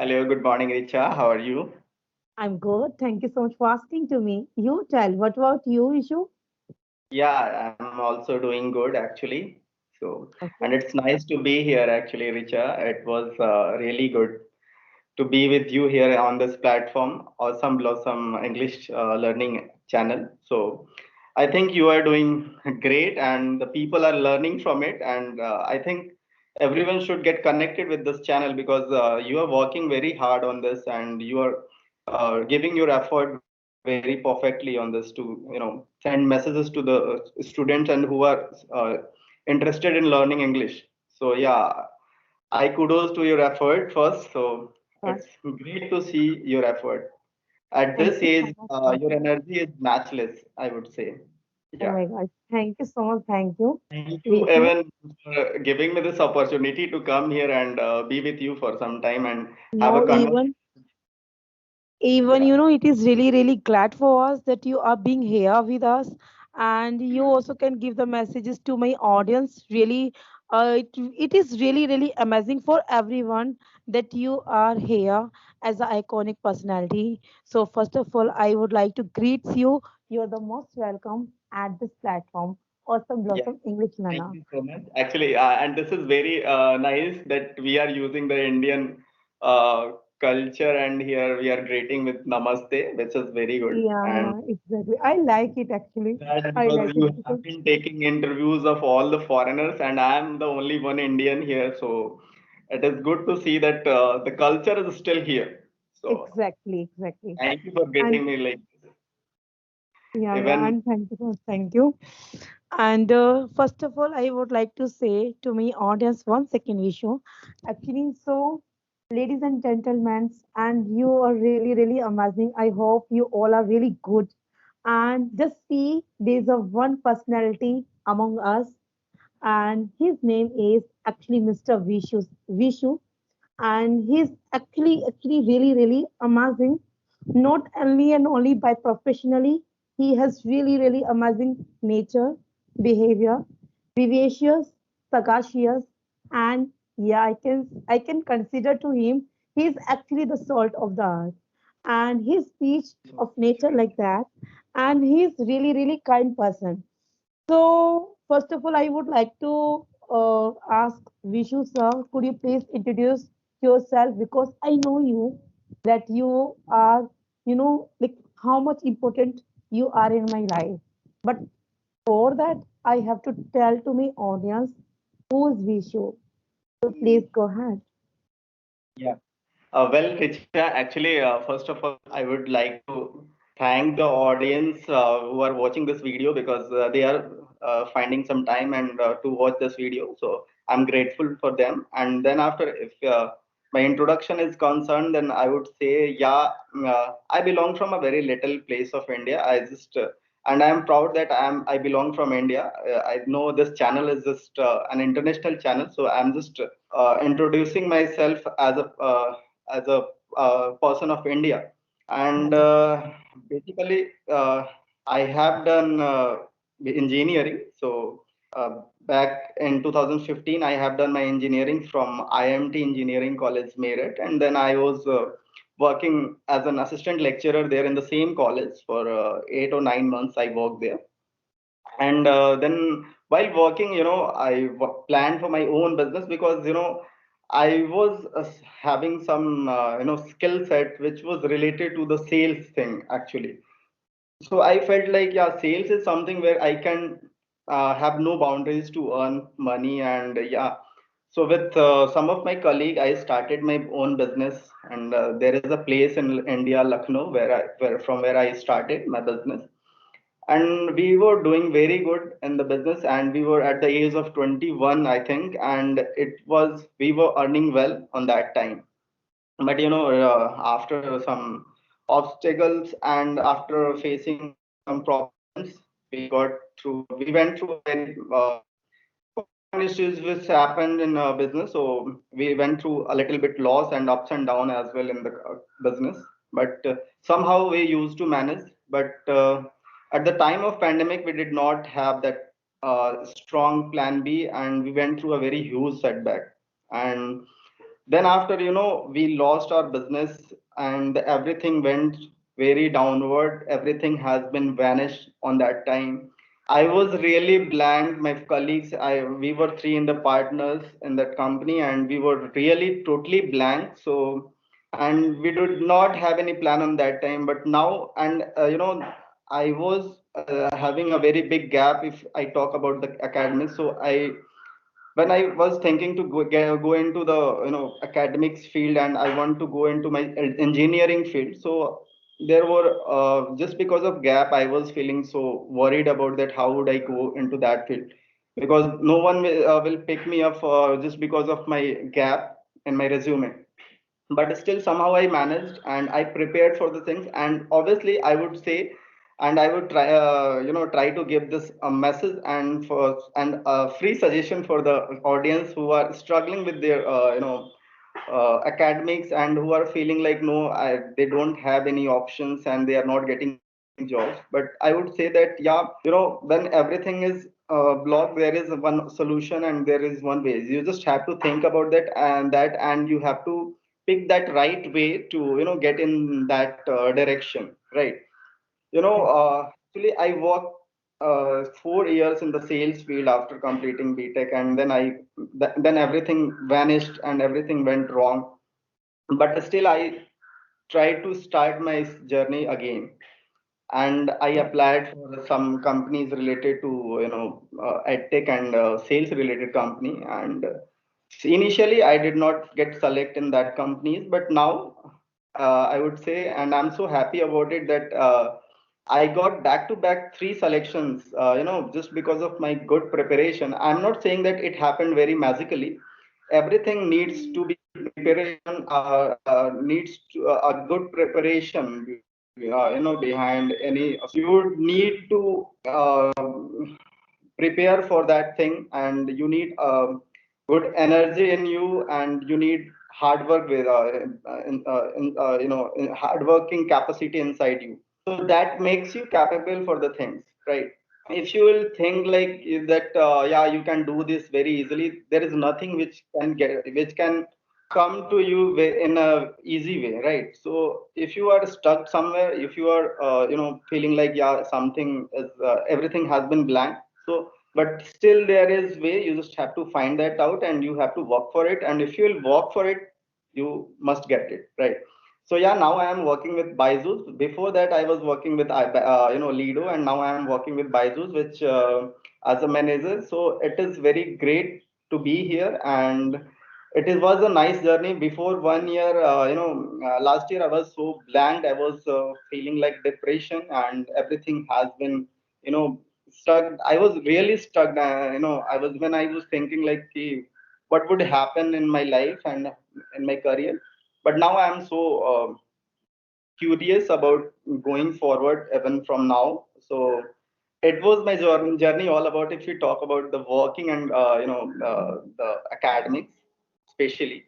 Hello, good morning, Richa. How are you? I'm good. Thank you so much for asking to me. You tell, what about you, Ishu? Yeah, I'm also doing good actually. So, and Okay. it's nice to be here actually, Richa. It was really good to be with you here on this platform, Awesome Blossom English Learning channel. So, I think you are doing great, and the people are learning from it. And I think everyone should get connected with this channel because you are working very hard on this, and you are giving your effort very perfectly on this to send messages to the students and who are interested in learning English. So yeah, I kudos to your effort first. So Right. it's great to see your effort. At Thank this you so age, much. Thank your you. energy is matchless, I would say. Oh Yeah. my God. Thank you so much. Thank you, Thank you, Vishu. Evan, for giving me this opportunity to come here and be with you for some time and have a No, conversation. even Yeah. it is really really glad for us that you are being here with us, and you also can give the messages to my audience. Really, it is really really amazing for everyone that you are here as an iconic personality. So first of all, I would like to greet you. You're the most welcome at this platform, Awesome Yeah. Blossom English Thank Learner. you so much. Actually, and this is very nice that we are using the Indian uh, culture, and here we are greeting with Namaste, which is very good. And Yeah, exactly. I like it actually. that I because like you it because have been taking interviews of all the foreigners, and I am the only one Indian here. So it is good to see that the culture is still here. So exactly. thank you for And getting me like this. yeah, Even and thank you, thank you. And first of all, I would like to say to my audience one second, Vishu. Actually, so ladies and gentlemen, and you are really, really amazing. I hope you all are really good. And just see, there's a one personality among us, and his name is actually Mr. Vishu, and he's actually really, really amazing. Not only and only by professionally, he has really, really amazing nature, behavior, vivacious, sagacious, and yeah, I can consider to him he's actually the salt of the earth, and his speech thank you of so much, nature like Richa. that, and he's really, really kind person. So, first of all, I would like to ask Vishu sir, could you please introduce yourself, because I know you that you are, like how much important you are in my life. But for that, I have to tell to my audience who is Vishu. So please go ahead. Yeah. Well, Richa, actually, first of all, I would like to thank the audience who are watching this video because they are finding some time and to watch this video. So I'm grateful for them. And then after, if my introduction is concerned, then I would say, yeah, I belong from a very little place of India. And I'm proud that I belong from India. I know this channel is just an international channel, so I'm just introducing myself as a person of India. And basically, I have done engineering. So back in 2015, I have done my engineering from IMT Engineering College, Meerut, and then I was working as an assistant lecturer there in the same college for 8 or 9 months. I worked there, and then while working, planned for my own business because I was having some skill set which was related to the sales thing actually. So I felt like, yeah, sales is something where I can have no boundaries to earn money. And yeah, so with some of my colleague, I started my own business. And there is a place in India, Lucknow, where I started my business. And we were doing very good in the business, and we were at the age of 21, I think. And we were earning well on that time. But after some obstacles and after facing some problems, we went through a very common issues which happened in business. So we went through a little bit loss and ups and down as well in the business. But somehow we used to manage. But at the time of pandemic, we did not have that strong plan B, and we went through a very huge setback. And Then after, we lost our business and everything went very downward. Everything has been vanished on that time. I was really blank. My colleagues, we were three in the partners in that company, and we were really totally blank. So, and we did not have any plan on that time. But now, and I was having a very big gap if I talk about the academics. So I when I was thinking to go into the academics field, and I want to go into my engineering field. So there were just because of gap, I was feeling so worried about that. How would I go into that field? Because no one will pick me up just because of my gap in my resume. But still somehow I managed and I prepared for the things. And obviously I would say, and I would try try to give this a message and for and a free suggestion for the audience who are struggling with their academics, and who are feeling like no, they don't have any options and they are not getting jobs. But I would say that, yeah, when everything is blocked, there is one solution and there is one way. You just have to think about that, and you have to pick that right way to get in that direction, right? Actually I worked 4 years in the sales field after completing BTech, and then then everything vanished and everything went wrong. But still I tried to start my journey again, and I applied for some companies related to edtech and sales related company. And initially I did not get select in that companies, but now I would say, and I'm so happy about it, that I got back to back three selections, just because of my good preparation. I'm not saying that it happened very magically. Everything needs to be preparation, needs to, a good preparation, behind any. So you would need to prepare for that thing, and you need good energy in you, and you need hard work with hard working capacity inside you. So that makes you capable for the things, right? If you will think like that, yeah, you can do this very easily. There is nothing which can come to you in a easy way, right? So if you are stuck somewhere, if you are feeling like, yeah, something is everything has been blank. So but still there is way. You just have to find that out and you have to work for it, and if you will work for it, you must get it, right? So yeah, now I am working with Byju's. Before that, I was working with Lido, and now I am working with Byju's, which as a manager. So it is very great to be here, and was a nice journey. Before 1 year, last year I was so blank. I was feeling like depression, and everything has been stuck. I was really stuck. I was when I was thinking like, what would happen in my life and in my career. But now I am so curious about going forward even from now. So it was my journey all about, if you talk about the working and the academics especially.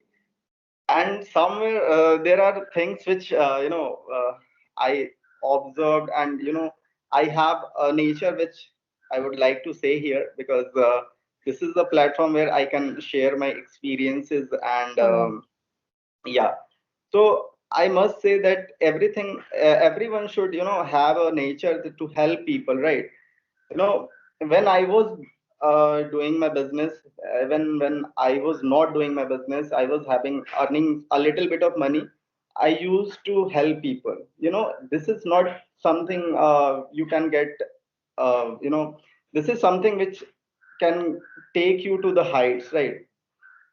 And somewhere there are things which I observed, and I have a nature which I would like to say here, because this is the platform where I can share my experiences. And Correct. yeah, so I must say that everyone should have a nature to help people, right? When I was doing my business, when I was not doing my business, I was having earning a little bit of money. I used to help people. This is not something you can get. This is something which can take you to the heights, right?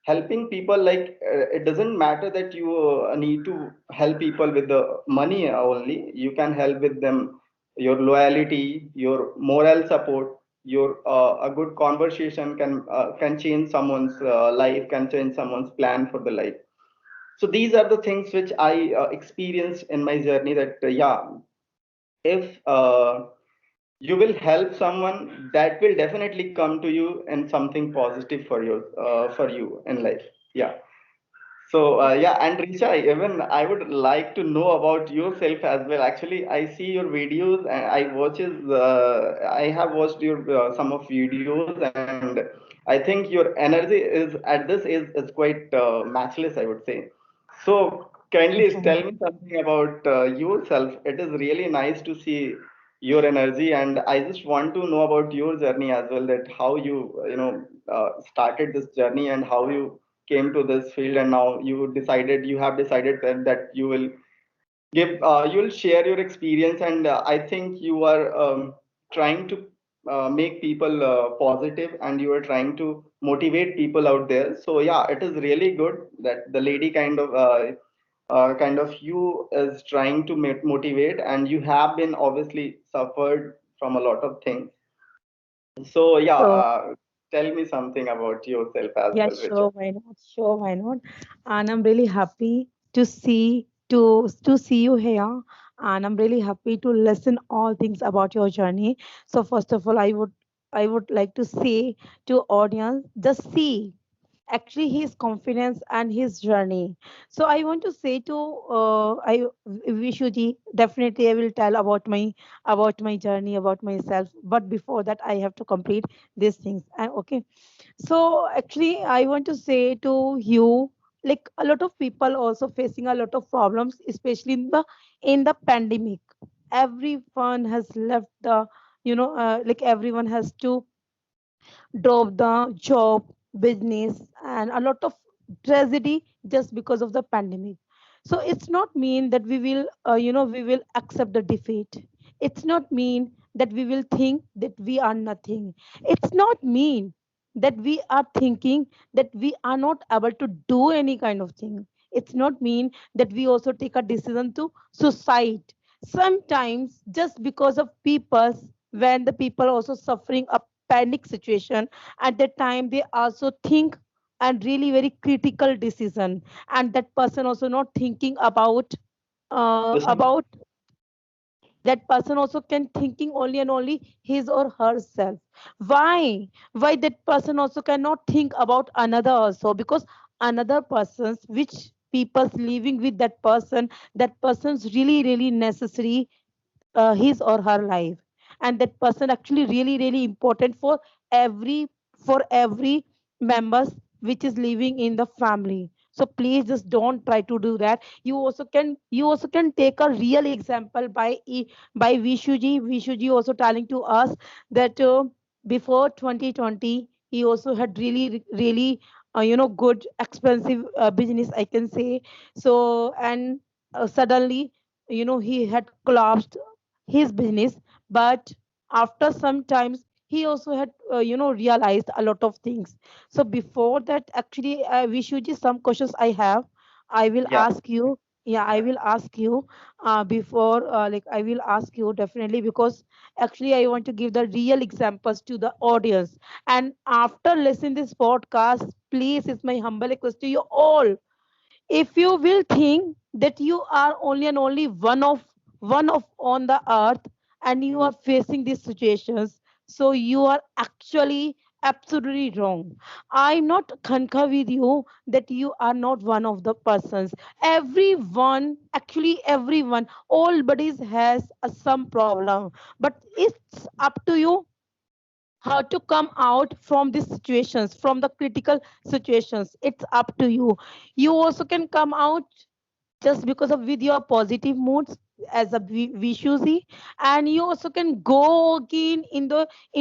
Helping people, like, it doesn't matter that you need to help people with the money only. You can help with them, your loyalty, your moral support, your a good conversation can change someone's life, can change someone's plan for the life. So these are the things which I experienced in my journey, that yeah, if you will help someone, that will definitely come to you and something positive for you in life. Yeah. So yeah, and Richa, even I would like to know about yourself as well. Actually, I see your videos and I have watched your some of videos, and I think your energy is at this is quite matchless, I would say. So kindly tell me something about yourself. It is really nice to see your energy, and I just want to know about your journey as well. That how you started this journey and how you came to this field, and now you have decided that you will share your experience, and I think you are trying to make people positive, and you are trying to motivate people out there. So yeah, it is really good that the lady kind of you is trying to motivate, and you have been obviously suffered from a lot of things. So yeah, So tell me something about yourself as yeah, well, Richa. sure, why not? Sure, why not? And I'm really happy to see you here. And I'm really happy to listen all things about your journey. So first of all, I would like to say to audience, just see actually his confidence and his journey. So I want to say to I Vishuji, definitely I will tell about my journey, about myself. But before that, I have to complete these things. Okay. So actually, I want to say to you, like a lot of people also facing a lot of problems, especially in the pandemic. Everyone has left the, like everyone has to drop the job, business, and a lot of tragedy just because of the pandemic. So it's not mean that we will accept the defeat. It's not mean that we will think that we are nothing. It's not mean that we are thinking that we are not able to do any kind of thing. It's not mean that we also take a decision to suicide. Sometimes just because of people, when the people also suffering a panic situation, at that time they also think and really very critical decision, and that person also not thinking Listen. about that person also can thinking only and only his or herself. Why that person also cannot think about another also, because another person's which people's living with that person's really necessary, his or her life, and that person actually really important for every members which is living in the family. So please just don't try to do that. You also can take a real example by Vishuji also telling to us that before 2020 he also had really good expensive business, I can say. So and suddenly he had collapsed his business. But after some times he also had realized a lot of things. So before that, actually, Vishuji, some questions I have, I will Yeah. ask you. Yeah, I will ask you before like I will ask you definitely, because actually I want to give the real examples to the audience. And after listening this podcast, please, it's my humble request to you all, if you will think that you are only and only one of on the earth, and you are facing these situations, so you are actually absolutely wrong. I'm not concur with you that you are not one of the persons. Everyone, actually everyone, all bodies has some problem, but it's up to you how to come out from these situations, from the critical situations. It's up to you. You also can come out just because of with your positive moods, as a Vishuzi, and you also can go again in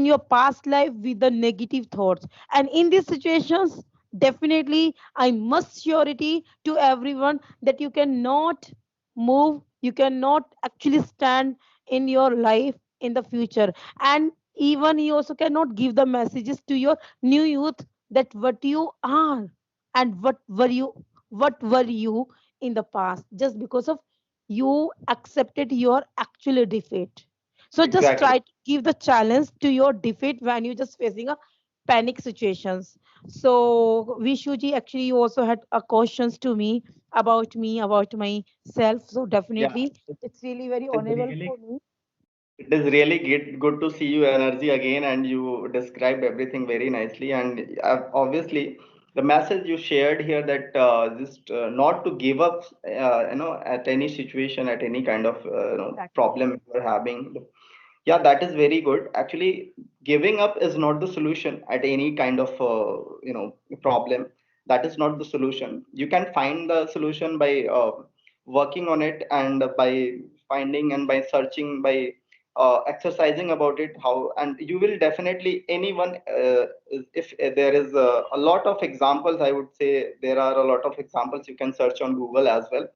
your past life with the negative thoughts. And in these situations, definitely I must surety to everyone that you cannot move, you cannot actually stand in your life in the future. And even you also cannot give the messages to your new youth that what you are and what were you in the past, just because of you accepted your actual defeat. So just Exactly. try to give the challenge to your defeat when you're just facing a panic situations. So Vishuji, actually you also had a questions to me about myself. So Yeah. definitely it's really very It is honorable really for me. it is really good to see you energy again, and you described everything very nicely. And obviously, the message you shared here, that just not to give up, at any situation, at any kind of Exactly. problem you're having. Yeah, that is very good. Actually, giving up is not the solution at any kind of problem. That is not the solution. You can find the solution by working on it, and by finding, and by searching, by exercising about it. How, and you will definitely, anyone, if there is a lot of examples, I would say there are a lot of examples. You can search on Google as well.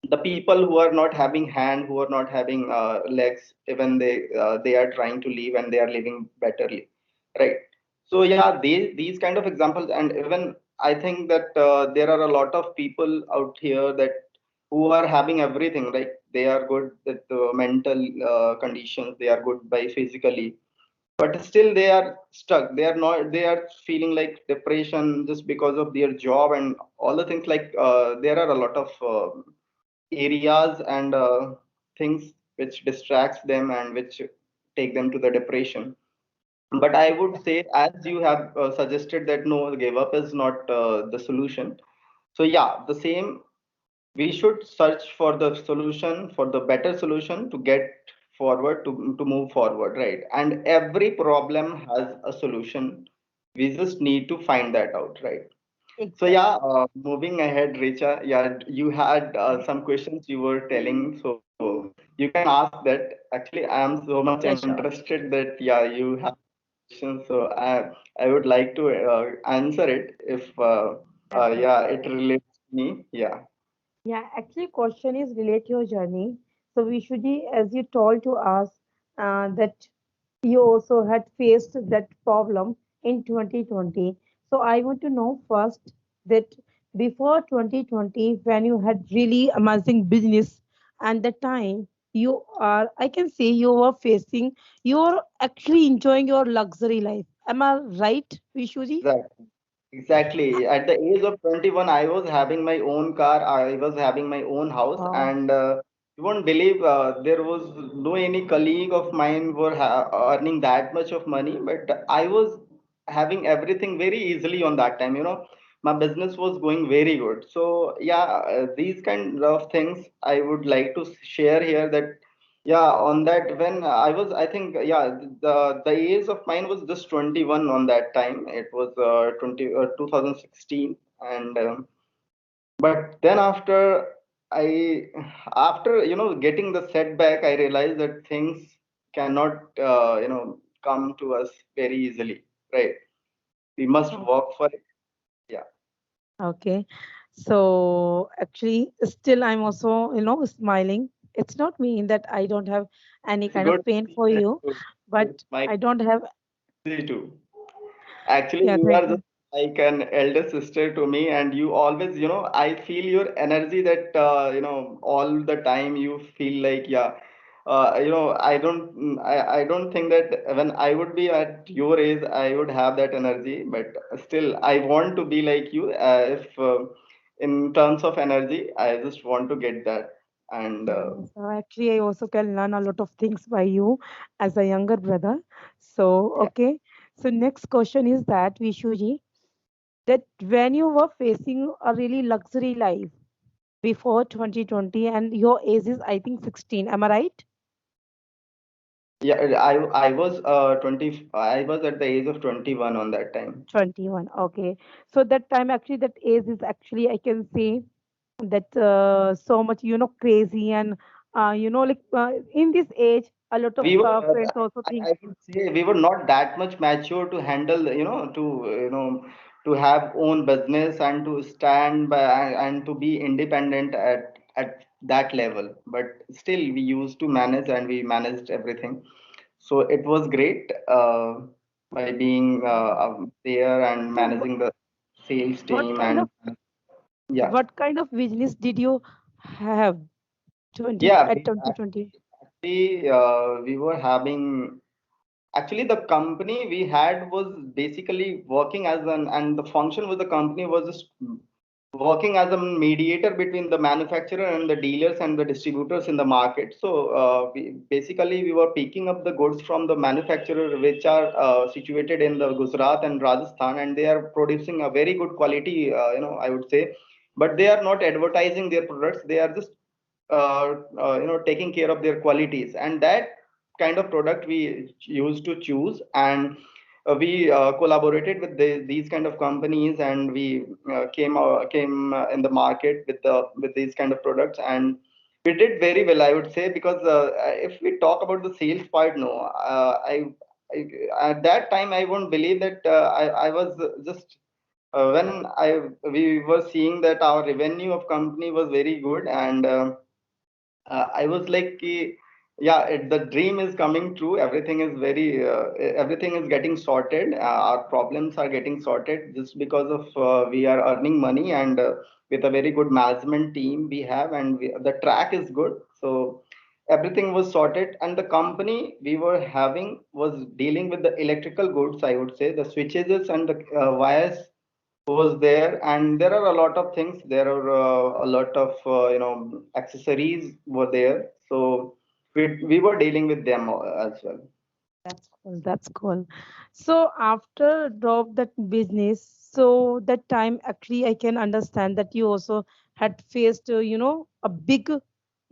The people who are not having hand, who are not having legs, even they are trying to live, and they are living betterly, right? So yeah, these kind of examples. And even I think that there are a lot of people out here that who are having everything, like they are good with mental conditions, they are good by physically, but still they are stuck, they are not, they are feeling like depression just because of their job and all the things. Like there are a lot of areas and things which distracts them and which take them to the depression. But I would say, as you have suggested, that no, give up is not the solution. So yeah, the same, we should search for the solution, for the better solution, to get forward, to move forward, right? And every problem has a solution. We just need to find that out, right? So yeah, Exactly. moving ahead, Richa, yeah, you had some questions you were telling, so you can ask that. Actually, I am so much Yeah, sure. interested that yeah, you have questions, so I would like to answer it if yeah, Definitely. it relates to me. Yeah. Yeah, actually, question is relate your journey. So we should, as you told to us, that you also had faced that problem in 2020. So I want to know first that before 2020, when you had really amazing business, and the time you are, I can say you were facing, you're actually enjoying your luxury life. Am I right, Vishuji? Exactly. Exactly. At the age of 21, I was having my own car, I was having my own house, Wow. and you won't believe there was no any colleague of mine were earning that much of money, but I was having everything very easily on that time. My business was going very good. So yeah, these kind of things I would like to share here, that yeah, on that, when I was, I think, yeah, the age of mine was just 21 on that time. It was 2016, and but then I, after getting the setback, I realized that things cannot come to us very easily, right? We must work for it. Yeah, Okay. So actually, still I'm also, smiling. It's not mean that I don't have any it's kind good of to pain see for that you, too. but My I don't have. easy too. Actually, Yeah, you thank are just you. like an elder sister to me, and you always, I feel your energy, that, all the time you feel like, yeah, I don't think that when I would be at your age, I would have that energy, but still, I want to be like you. If in terms of energy, I just want to get that. And So actually, I also can learn a lot of things by you as a younger brother. So, yeah. okay. So next question is that, Vishuji, that when you were facing a really luxury life before 2020 and your age is, I think, 16. Am I right? Yeah, I was 20. I was at the age of 21 on that time. 21. Okay. So that time, actually, that age is actually, I can say that so much, crazy. And, like in this age, a lot Yeah, of we were, friends also think, I would say we were not that much mature to handle, to have own business and to stand by, and to be independent at that level. But still, we used to manage, and we managed everything. So it was great by being there and so managing the sales what team. kind of And yeah, business did you have 20 yeah, at 2020? we were having. Actually, the company we had was basically working as an, and the function with the company was just working as a mediator between the manufacturer and the dealers and the distributors in the market. So basically, we were picking up the goods from the manufacturer, which are situated in the Gujarat and Rajasthan, and they are producing a very good quality. I would say, but they are not advertising their products. They are just taking care of their qualities, and that kind of product we used to choose. And we collaborated with these kind of companies, and we came in the market with these kind of products, and we did very well, I would say, because if we talk about the sales part, no, I at that time I won't believe that I was just when I we were seeing that our revenue of company was very good, and I was like, yeah, the dream is coming true. Everything is getting sorted. Our problems are getting sorted just because of we are earning money, and with a very good management team we have, and the track is good. So everything was sorted, and the company we were having was dealing with the electrical goods. I would say the switches and the wires was there, and there are a lot of things. There are a lot of accessories were there, so we were dealing with them as well. That's cool. That's cool. So after drop that business, so that time actually I can understand that you also had faced, a big,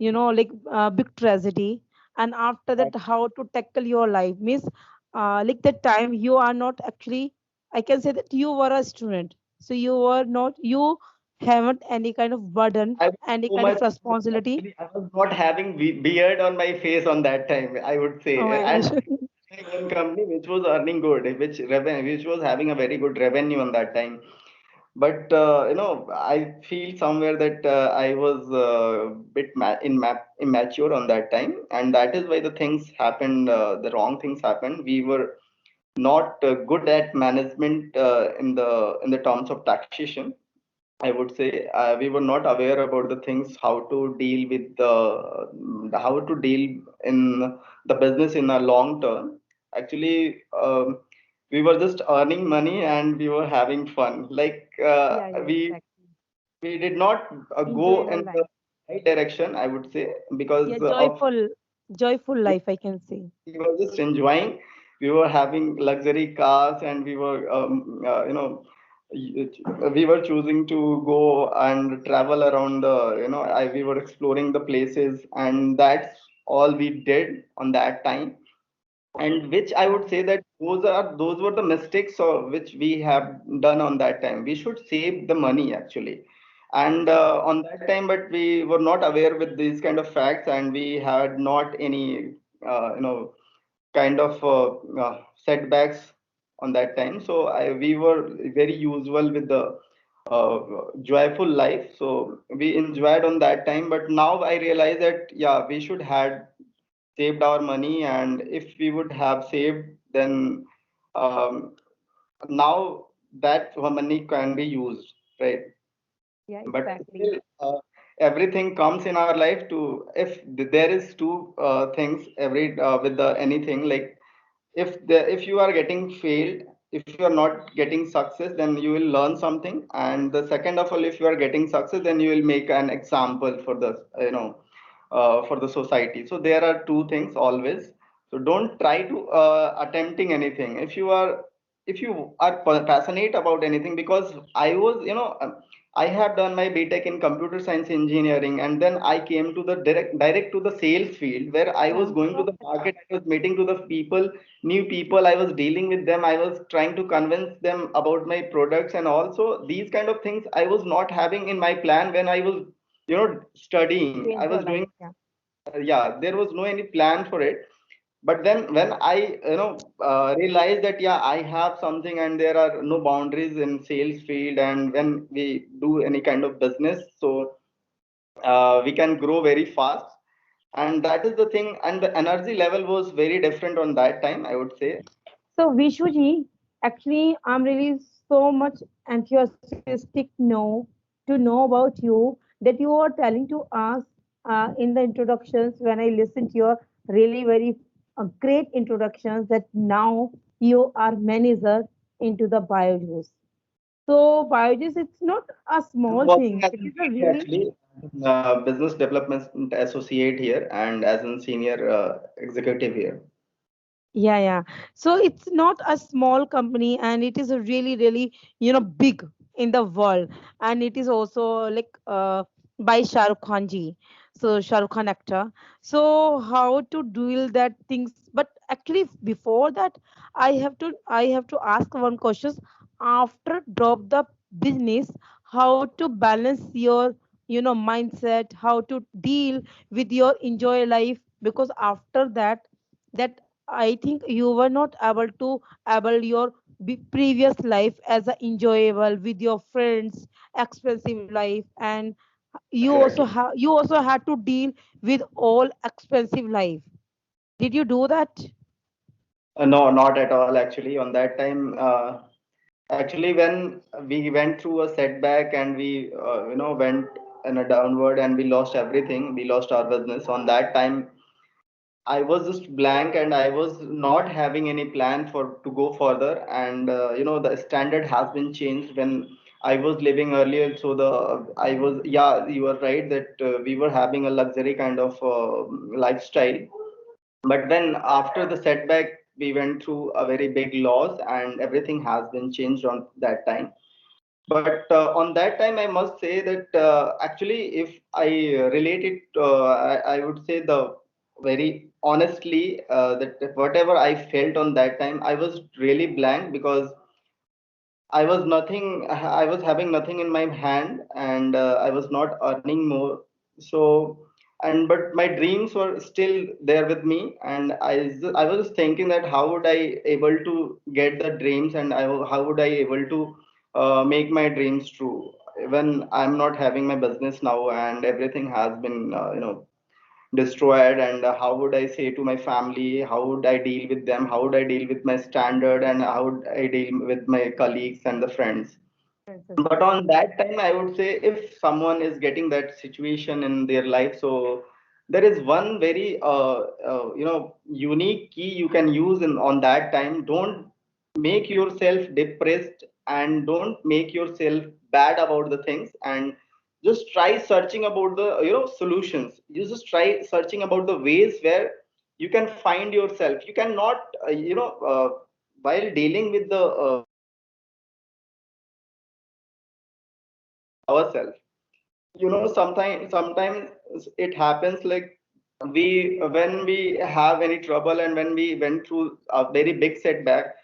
like big tragedy. And after that, how to tackle your life means, like that time you are not actually. I can say that you were a student, so you haven't any kind of burden, I was any so kind of much responsibility. actually. I was not having beard on my face on that time, I would say, Oh my and gosh. having one company which was earning good, which was having a very good revenue on that time. But I feel somewhere that I was immature on that time, and that is why the things happened. The wrong things happened. We were not good at management in the terms of taxation, I would say. We were not aware about the things, how to deal with how to deal in the business in a long term. Actually, we were just earning money and we were having fun. Like Yeah, yeah, exactly. we did not go Enjoyable in the life. right direction, I would say, Yeah, because of joyful life, I can say. we were just enjoying. We were having luxury cars, and we were, we were choosing to go and travel around we were exploring the places, and that's all we did on that time. And which I Yeah, would say that those were the mistakes which we have done on that time. We should save the money actually, and on that time, but we were not aware with these kind of facts, and we had not any kind of setbacks on that time. So we were very usual with the uh, joyful life. So we enjoyed on that time. But now I realize that yeah, we should had saved our money, and if we would have saved, then um, now that money can be used, right? yeah, But exactly. still, everything comes in our life to if there is two things every with the anything, like if you are getting failed, if you are not getting success, then you will learn something, and the second of all, if you are getting success, then you will make an example for the for the society. So there are two things always. So don't try to attempting anything if you are passionate about anything, because I was I have done my BTech in computer science engineering, and then I came to the direct to the sales field, where I was Yeah, going to the market, I was meeting to the people, new people, I was dealing with them, I was trying to convince them about my products, and also these kind of things I was not having in my plan when I was studying. I change was your doing life. Yeah, yeah, there was no any plan for it. But then when I realized that yeah, I have something, and there are no boundaries in sales field, and when we do any kind of business, so we can grow very fast. And that is the thing, and the energy level was very different on that time, I would say. so Vishuji, actually, I'm really so much enthusiastic to know about you that you are telling to us in the introductions when I listened to your really very great introductions that now you are manager into the biojuice. So Biogen, it's not a I'm small working thing. as It an is a BD really, actually, business development associate here, and as a senior executive here. yeah, yeah. So it's not a small company, and it is a really, really, big in the world. And it is also like by Shah Rukh Khan ji. So Shah Rukh Khan actor. So how to deal that things? But actually, before that, I have to ask one question. After drop the business, how to balance your, mindset, how to deal with your enjoy life? Because after that I think you were not able to able your previous life as a enjoyable with your friends, expensive life, and Correctly. you also had to deal with all expensive life. Did you do that? No, not at all. Actually, on that time, actually, when we went through a setback and we, went in a downward and we lost everything, we lost our business. On that time, I was just blank and I was not having any plan for to go further. And the standard has been changed when I was living earlier. So I was, yeah, you are right that we were having a luxury kind of lifestyle. But then after the setback, we went through a very big loss, and everything has been changed on that time. But on that time, I must say that actually, if I relate it, I would say the very honestly that whatever I felt on that time, I was really blank because I was nothing. I was having nothing in my hand, and I was not earning more. So, and but my dreams were still there with me, and I was thinking that how would I able to get the dreams, and how would I able to make my dreams true when I'm not having my business now, and everything has been destroyed. And how would I say to my family, how would I deal with them, how would I deal with my standard, and how would I deal with my colleagues and the friends. Yes, yes, But on that time, I would say if someone is getting that situation in their life, so there is one very unique key you can use in on that time. Don't make yourself depressed and don't make yourself bad about the things, and just try searching about the solutions. You just try searching about the ways where you can find yourself. You cannot while dealing with the ourselves. Sometimes it happens like we when we have any trouble and when we went through a very big setback,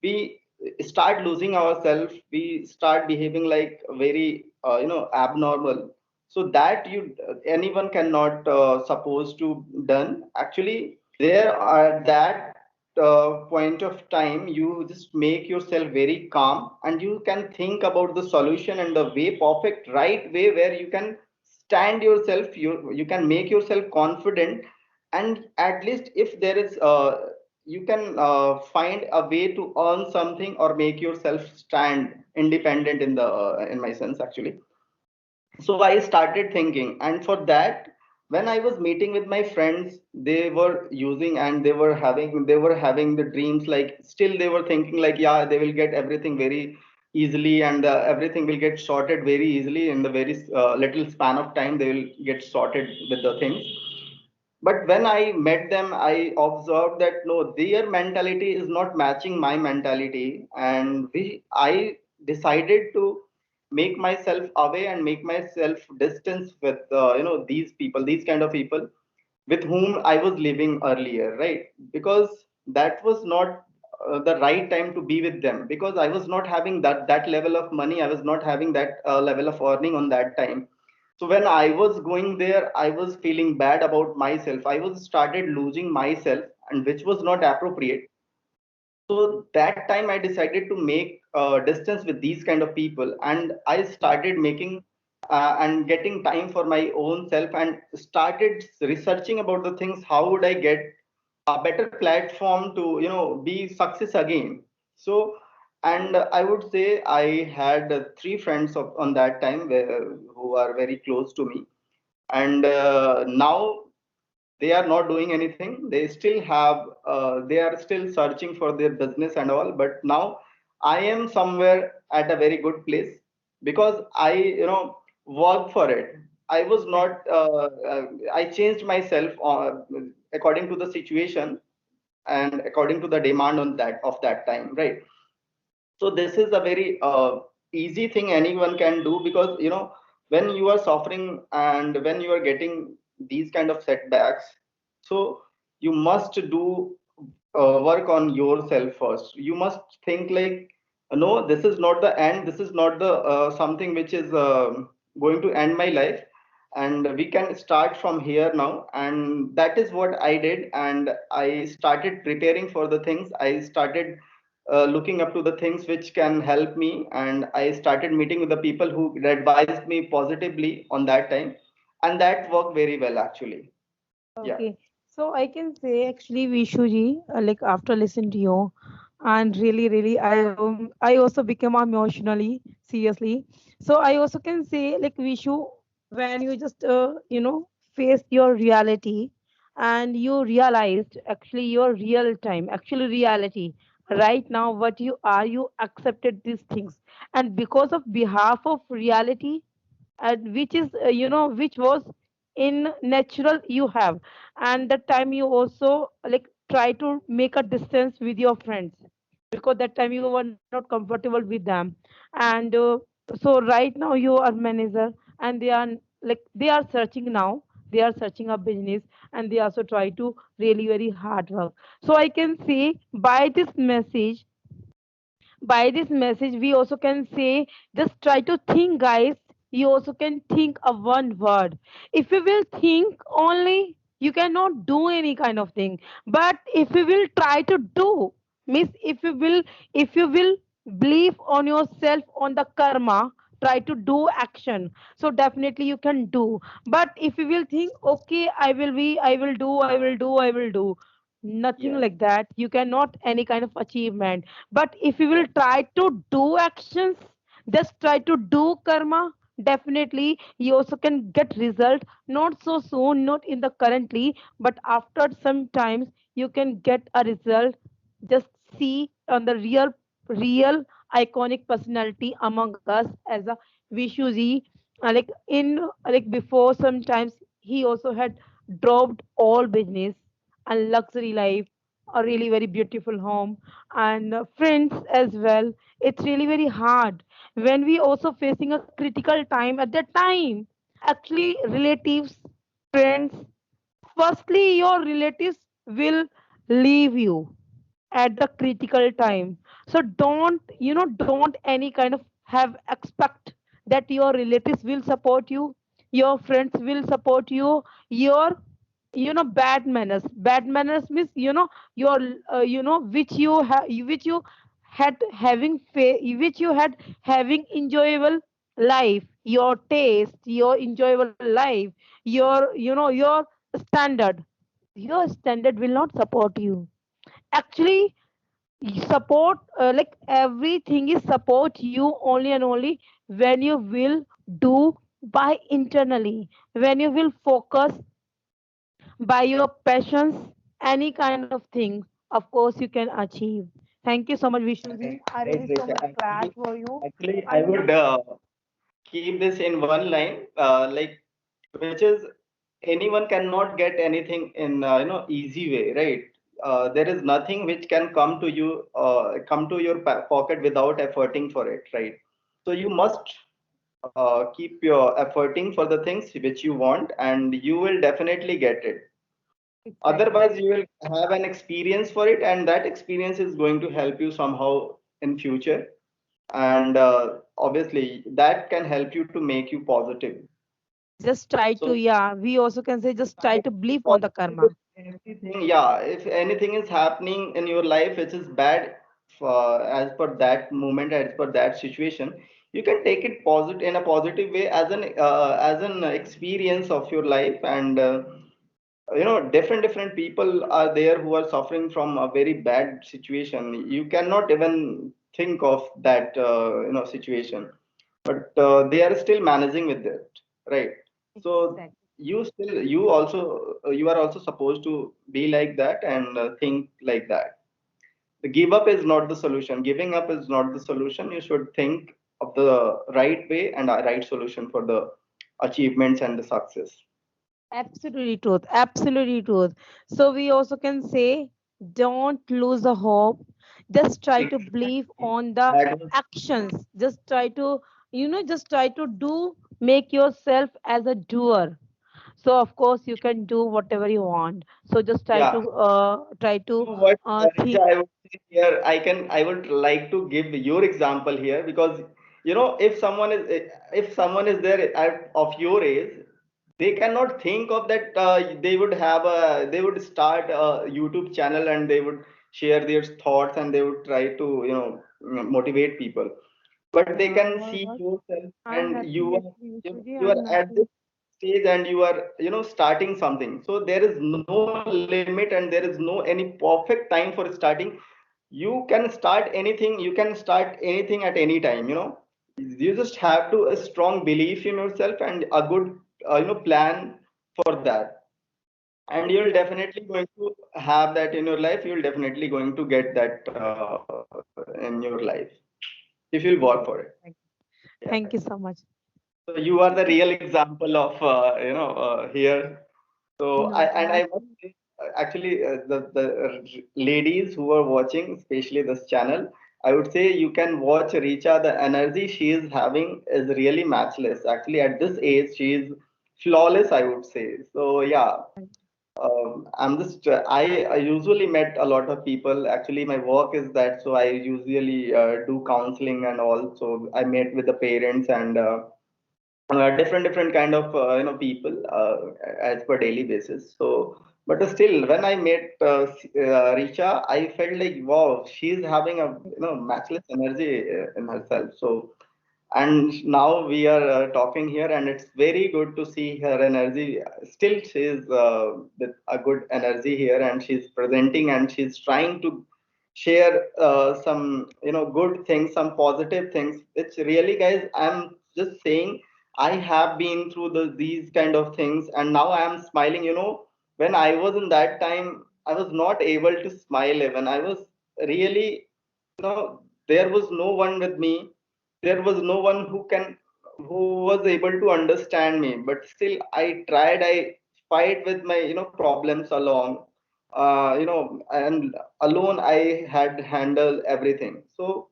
we start losing ourselves, we start behaving like very abnormal. So that you anyone cannot supposed to done. Actually there are that point of time you just make yourself very calm and you can think about the solution and the way perfect right way where you can stand yourself, you can make yourself confident. And at least if there is you can find a way to earn something or make yourself stand independent in the in my sense actually. So I started thinking, and for that, when I was meeting with my friends, they were using and they were having the dreams, like still they were thinking like, yeah, they will get everything very easily, and everything will get sorted very easily in the very little span of time. They will get sorted with the things. But when I met them, I observed that no, their mentality is not matching my mentality, and we I decided to make myself away and make myself distance with these people, these kind of people with whom I was living earlier, right? Because that was not the right time to be with them, because I was not having that level of money, I was not having that level of earning on that time. So when I was going there, I was feeling bad about myself. I was started losing myself, and which was not appropriate. So that time I decided to make distance with these kind of people, and I started making and getting time for my own self, and started researching about the things. How would I get a better platform to be success again? So, and I would say I had three friends on that time who are very close to me, and now they are not doing anything. They still have they are still searching for their business and all. But now I am somewhere at a very good place because I, worked for it. I was Right. not, I changed myself according to the situation and according to the demand on that of that time, right? So this is a very easy thing anyone can do, because when you are suffering and when you are getting these kind of setbacks, so you must do work on yourself first. You must think like, no, this is not the end, this is not the something which is going to end my life, and we can start from here now. And that is what I did, and I started preparing for the things. I started looking up to the things which can help me, and I started meeting with the people who advised me positively on that time, and that worked very well actually. Yeah. Okay, so I can say actually, Vishuji, like after listening to you, and really, I also became emotionally seriously. So I also can say like Vishu, when you just face your reality, and you realized actually your real time, actually reality. Right now, what you accepted these things, and because of behalf of reality, and which is which was in natural you have, and that time you also like try to make a distance with your friends because that time you were not comfortable with them. And so right now you are manager, and they are like they are searching now, they are searching a business, and they also try to really very hard work. So I can say by this message we also can say, just try to think, guys. You also can think of one word. If you will think only, you cannot do any kind of thing. But if you will try to do, means if you will believe on yourself, on the karma, try to do action, so definitely you can do. But if you will think, okay, I will do, nothing Yes. like that, you cannot any kind of achievement. But if you will Yes. try to do actions, just try to do karma, definitely you also can get result, not so soon, not in the currently, but after some times you can get a result. Just see on the real iconic personality among us as a Vishuji. Like in like before sometimes he also had dropped all business and luxury life, a really very beautiful home, and friends as well. It's really very hard when we also facing a critical time at that time. Actually, relatives, friends, firstly your relatives will leave you at the critical time. So don't any kind of have expect that your relatives will support you, your friends will support you. Your bad manners means your which you have, which you had having which you had having enjoyable life, your taste, your enjoyable life, your standard, your standard will not support you. Actually, support like everything is support you only and only when you will do by internally, when you will focus by your passions, any kind of thing, of course you can achieve. Thank you so much, Vishnuji. Right, I right, really so Richa. much glad for you. I I would keep this in one line, like, which is, anyone cannot get anything in easy way, right? There is nothing which can come to you, come to your pocket without efforting for it, right? So you must keep your efforting for the things which you want, and you will definitely get it. exactly. Otherwise you will have an experience for it, and that experience is going to help you somehow in future, and obviously that can help you to make you positive. Just try to, So yeah, we also can say just try try to to be believe on the positive with karma. everything. Yeah, if anything is happening in your life which is bad, as per that moment, as per that situation, you can take it positive, in a positive way, as an experience of your life. And different people are there who are suffering from a very bad situation. You cannot even think of that situation, but they are still managing with it, right? So Exactly. you are also supposed to be like that and think like that, give up is not the solution. Giving up is not the solution. You should think of the right way and a right solution for the achievements and the success. Absolutely truth. Absolutely truth. So we also can say, don't lose the hope. Just try to believe Exactly. on the That was, actions. Just try to, just try to do, make yourself as a doer. So of course you can do whatever you want. So just yeah. try to You know what, think. Richa, I would say here, I would like to give your example here because if someone is there of your age, they cannot think of that. They would start a YouTube channel and they would share their thoughts and they would try to motivate people. But they can see What? yourself I'm and happy actually, Vishnuji. you are I'm at this happy. stage and you are starting something, so there is no limit and there is no any perfect time for starting. You can start anything, you can start anything at any time, you just have to a strong belief in yourself and a good plan for that, and you'll definitely going to have that in your life. You'll definitely going to get that in your life if you'll work for it. Yeah. Thank you so much. So you are the real example of here. So I No, and I must say, the ladies who are watching, especially this channel, I would say you can watch Richa. The energy she is having is really matchless. Actually, at this age, she is flawless, I would say. So yeah, I usually met a lot of people. Actually, my work is that, so I usually do counseling and all. So I met with the parents and different kind of people as per daily basis. So, but still, when I met Richa, I felt like wow, she's having a matchless energy in herself. So and now we are talking here and it's very good to see her energy. Still she is with a good energy here and she's presenting and she's trying to share some good things, some positive things. It's really, guys, I'm just saying, I have been through these kind of things and now I am smiling. When I was in that time, I was not able to smile. Even I was really, there was no one with me. There was no one who was able to understand me, but still I tried. I fight with my problems along, and alone I had handled everything. So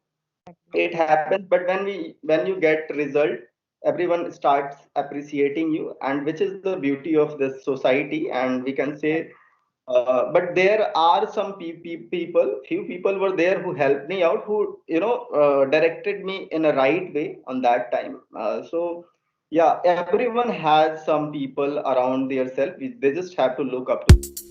it happens, but when you get result, everyone starts appreciating you, and which is the beauty of this society. And we can say, but there are some few people were there who helped me out, who directed me in a right way on that time. So yeah, everyone has some people around their self. They just have to look up to.